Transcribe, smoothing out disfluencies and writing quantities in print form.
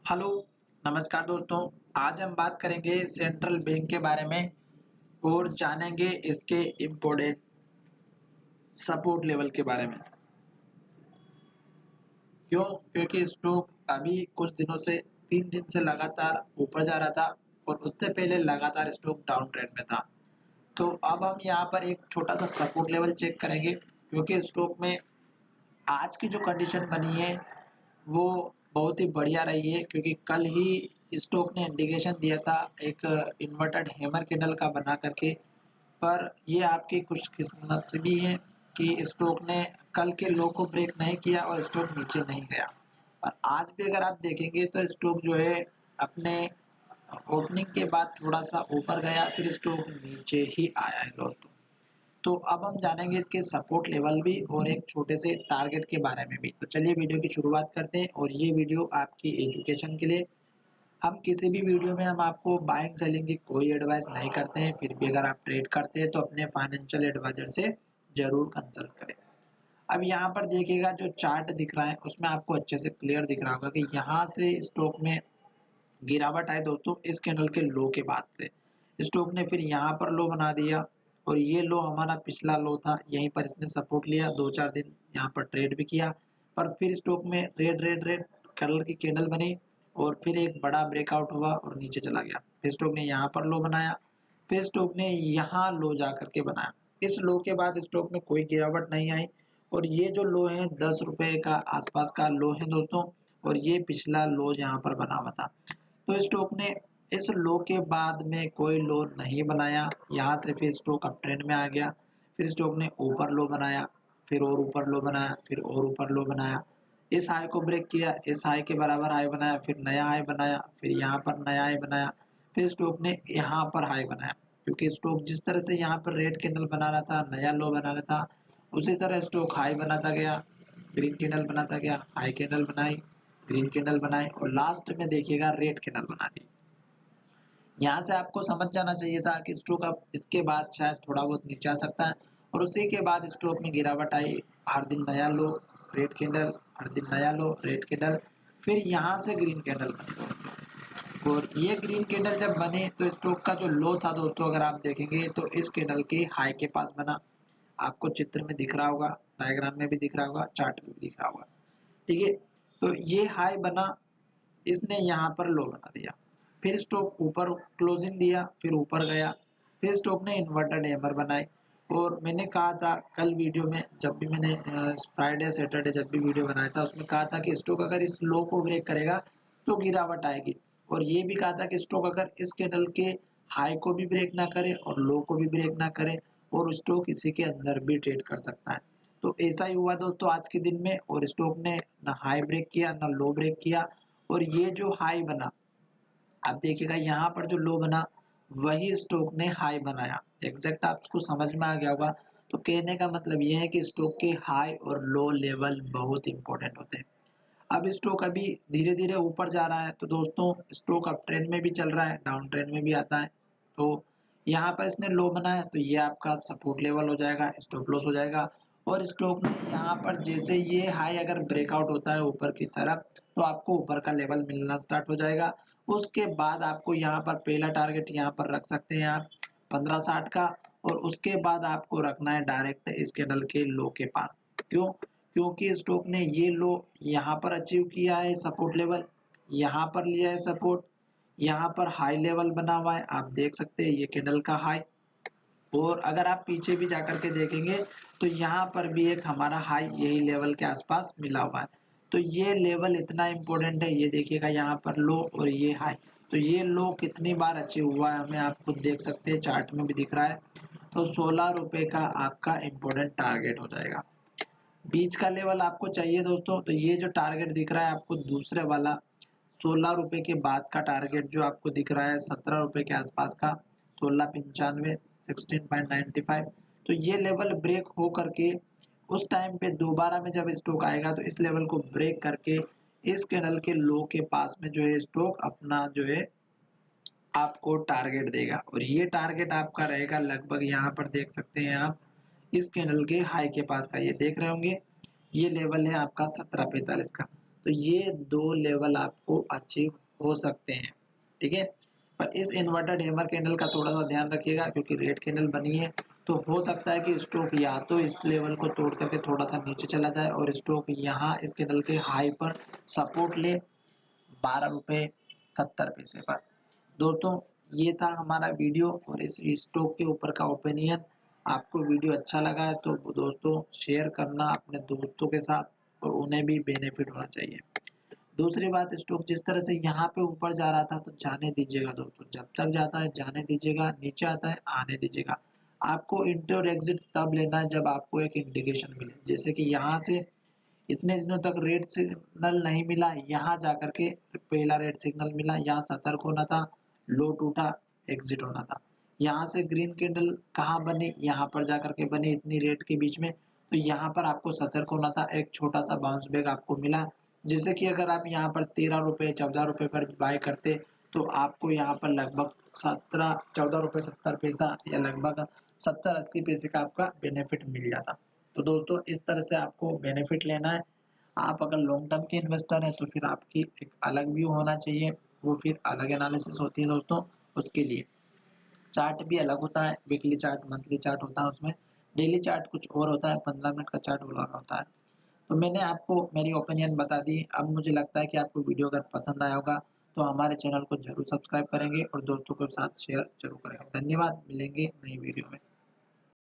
Hello, नमस्कार दोस्तों। आज हम बात करेंगे सेंट्रल बैंक के बारे में और जानेंगे इसके इम्पोर्टेंट सपोर्ट लेवल के बारे में। क्यों? क्योंकि स्टॉक अभी कुछ दिनों से 3 दिन से लगातार ऊपर जा रहा था और उससे पहले लगातार स्टॉक डाउन ट्रेंड में था। तो अब हम यहाँ पर एक छोटा-सा सपोर्ट लेवल चेक करेंगे क्योंकि स्टॉक में आज की जो कंडीशन बनी है वो बहुत ही बढ़िया रही है क्योंकि कल ही स्टॉक ने इंडिकेशन दिया था एक इन्वर्टेड हैमर कैंडल का बना करके। पर ये आपकी खुशकिस्मती है कि स्टॉक ने कल के लो को ब्रेक नहीं किया और स्टॉक नीचे नहीं गया। और आज भी अगर आप देखेंगे तो स्टॉक जो है अपने ओपनिंग के बाद थोड़ा सा ऊपर गया, फिर स्टॉक नीचे ही आया है दोस्तों। तो अब हम जानेंगे इसके सपोर्ट लेवल भी और एक छोटे से टारगेट के बारे में भी। तो चलिए वीडियो की शुरुआत करते हैं और ये वीडियो आपकी एजुकेशन के लिए। हम किसी भी वीडियो में हम आपको बाइंग सेलिंग की कोई एडवाइस नहीं करते हैं, फिर भी अगर आप ट्रेड करते हैं तो अपने फाइनेंशियल एडवाइजर से ज़रूर कंसल्ट करें। अब यहाँ पर देखिएगा जो चार्ट दिख रहा है उसमें आपको अच्छे से क्लियर दिख रहा होगा कि यहाँ से स्टॉक में गिरावट आए दोस्तों इस कैंडल के लो के बाद से। स्टॉक ने फिर यहाँ पर लो बना दिया और ये लो हमारा पिछला लो था, यहीं पर इसने सपोर्ट लिया, 2-4 दिन यहाँ पर ट्रेड भी किया। पर फिर स्टॉक में रेड रेड रेड कलर की कैंडल बनी और फिर एक बड़ा ब्रेकआउट हुआ और नीचे चला गया। फिर स्टॉक ने यहाँ पर लो बनाया, फिर स्टॉक ने यहाँ लो जा करके बनाया। इस लो के बाद स्टॉक में कोई गिरावट नहीं आई और ये जो लो है 10 रुपए का आसपास का लो है दोस्तों, और ये पिछला लो यहाँ पर बना हुआ था। तो स्टॉक ने इस लो के बाद में कोई लो नहीं बनाया, यहाँ से फिर स्टॉक अप ट्रेंड में आ गया। फिर स्टॉक ने ऊपर लो बनाया, फिर और ऊपर लो बनाया, फिर और ऊपर लो बनाया, इस हाई को ब्रेक किया, इस हाई के बराबर हाई बनाया, फिर नया हाई बनाया, फिर यहाँ पर नया हाई बनाया, फिर स्टॉक ने यहाँ पर हाई बनाया। क्योंकि स्टॉक जिस तरह से यहाँ पर रेड कैंडल बना रहा था, नया लो बना रहा था, उसी तरह स्टॉक हाई बनाता गया, ग्रीन कैंडल बनाता गया, हाई कैंडल बनाई, ग्रीन कैंडल बनाए और लास्ट में देखिएगा रेड कैंडल बना दी। यहाँ से आपको समझ जाना चाहिए था कि स्टॉक अब इसके बाद शायद थोड़ा बहुत नीचे आ सकता है और उसी के बाद स्टॉक में गिरावट आई। हर दिन नया लो, रेड कैंडल, हर दिन नया लो, रेड कैंडल, फिर यहाँ से ग्रीन कैंडल बनी और ये ग्रीन कैंडल जब बने तो स्टॉक का जो लो था दोस्तों अगर आप देखेंगे तो इस कैंडल के हाई के पास बना। आपको चित्र में दिख रहा होगा, डायग्राम में भी दिख रहा होगा, चार्ट में भी दिख रहा होगा। ठीक है, तो ये हाई बना, इसने यहाँ पर लो बना दिया, फिर स्टॉक ऊपर क्लोजिंग दिया, फिर ऊपर गया, फिर स्टॉक ने इन्वर्टेड हैमर बनाई। और मैंने कहा था कल वीडियो में, जब भी मैंने फ्राइडे सैटरडे जब भी वीडियो बनाया था उसमें कहा था कि स्टॉक अगर इस लो को ब्रेक करेगा तो गिरावट आएगी, और ये भी कहा था कि स्टॉक अगर इस कैंडल के हाई को भी ब्रेक ना करे और लो को भी ब्रेक ना करे और स्टॉक इसी के अंदर भी ट्रेड कर सकता है। तो ऐसा ही हुआ दोस्तों आज के दिन में, और स्टॉक ने ना हाई ब्रेक किया ना लो ब्रेक किया और ये जो हाई बना, आप देखिएगा यहाँ पर जो लो बना वही स्टॉक ने हाई बनाया। एग्जैक्ट आपको समझ में आ गया होगा। तो कहने का मतलब ये है कि स्टॉक के हाई और लो लेवल बहुत इंपॉर्टेंट होते हैं। अब स्टॉक अभी धीरे धीरे ऊपर जा रहा है तो दोस्तों स्टॉक अप ट्रेंड में भी चल रहा है, डाउन ट्रेंड में भी आता है। तो यहाँ पर इसने लो बनाया तो ये आपका सपोर्ट लेवल हो जाएगा, स्टॉप लॉस हो जाएगा। और स्टॉक में यहाँ पर जैसे ये हाई अगर ब्रेकआउट होता है ऊपर की तरफ तो आपको ऊपर का लेवल मिलना स्टार्ट हो जाएगा। उसके बाद आपको यहाँ पर पहला टारगेट यहाँ पर रख सकते हैं आप 1560 का, और उसके बाद आपको रखना है डायरेक्ट इस कैंडल के लो के पास। क्यों? क्योंकि स्टॉक ने ये लो यहाँ पर अचीव किया है सपोर्ट लेवल, यहाँ पर लिया है सपोर्ट, यहाँ पर हाई लेवल बना हुआ है, आप देख सकते हैं ये कैंडल का हाई। और अगर आप पीछे भी जाकर के देखेंगे तो यहाँ पर भी एक हमारा हाई यही लेवल के आसपास मिला हुआ है। तो ये लेवल इतना इम्पोर्टेंट है, ये देखिएगा यहाँ पर लो और ये हाई। तो ये लो कितनी बार अचीव हुआ है हमें आप खुद देख सकते हैं, चार्ट में भी दिख रहा है। तो 16 रुपए का आपका इम्पोर्टेंट टारगेट हो जाएगा। बीच का लेवल आपको चाहिए दोस्तों, तो ये जो टारगेट दिख रहा है आपको दूसरे वाला 16 रुपए के बाद का टारगेट जो आपको दिख रहा है 17 रुपए के आसपास का, 16.95, 16.95। तो ये लेवल ब्रेक हो करके उस टाइम पे दोबारा में जब स्टॉक आएगा तो इस लेवल को ब्रेक करके इस कैंडल के लो के पास में जो है स्टॉक अपना जो है आपको टारगेट देगा, और ये टारगेट आपका रहेगा लगभग यहाँ पर देख सकते हैं आप इस कैंडल के हाई के पास का, ये देख रहे होंगे ये लेवल है आपका 1745 का। तो तो ये 2 लेवल आपको अचीव हो सकते हैं, ठीक है। पर इस इन्वर्टेड हैमर कैंडल का थोड़ा-सा ध्यान रखिएगा क्योंकि रेड कैंडल बनी है, तो हो सकता है कि स्टॉक या तो इस लेवल को तोड़ करके थोड़ा-सा नीचे चला जाए और स्टॉक यहाँ इस कैंडल के हाई पर सपोर्ट ले ₹12.70 पर। दोस्तों ये था हमारा वीडियो और इस स्टॉक के ऊपर का ओपिनियन। आपको वीडियो अच्छा लगा है तो दोस्तों शेयर करना अपने दोस्तों के साथ और उन्हें भी बेनिफिट होना चाहिए। दूसरी बात, स्टॉक जिस तरह से यहाँ पे ऊपर जा रहा था तो जाने दीजिएगा दोस्तों, जब तक जाता है जाने दीजिएगा, नीचे आता है आने दीजिएगा। आपको एंट्री और एग्जिट तब लेना है जब आपको एक इंडिकेशन मिले, जैसे कि यहाँ से इतने दिनों तक रेड सिग्नल नहीं मिला, यहाँ जाकर के पहला रेड सिग्नल मिला, यहाँ सतर्क होना था, लो टूटा, एग्जिट होना था। यहाँ से ग्रीन कैंडल कहाँ बने, यहाँ पर जाकर के बने इतनी रेड के बीच में, तो यहाँ पर आपको सतर्क होना था। एक छोटा सा बाउंस बैक आपको मिला, जैसे कि अगर आप यहाँ पर 13 रुपए 14 रुपए पर बाय करते तो आपको यहाँ पर लगभग 14 रुपए 70 पैसा या लगभग 70-80 पैसे का आपका बेनिफिट मिल जाता। तो दोस्तों इस तरह से आपको बेनिफिट लेना है। आप अगर लॉन्ग टर्म के इन्वेस्टर हैं तो फिर आपकी एक अलग व्यू होना चाहिए, वो फिर अलग एनालिसिस होती है दोस्तों। उसके लिए चार्ट भी अलग होता है, वीकली चार्ट, मंथली चार्ट होता है, उसमें डेली चार्ट कुछ और होता है, 15 मिनट का चार्ट और होता है। तो मैंने आपको मेरी ओपिनियन बता दी। अब मुझे लगता है कि आपको वीडियो अगर पसंद आया होगा तो हमारे चैनल को जरूर सब्सक्राइब करेंगे और दोस्तों के साथ शेयर जरूर करेंगे। धन्यवाद, मिलेंगे नई वीडियो में।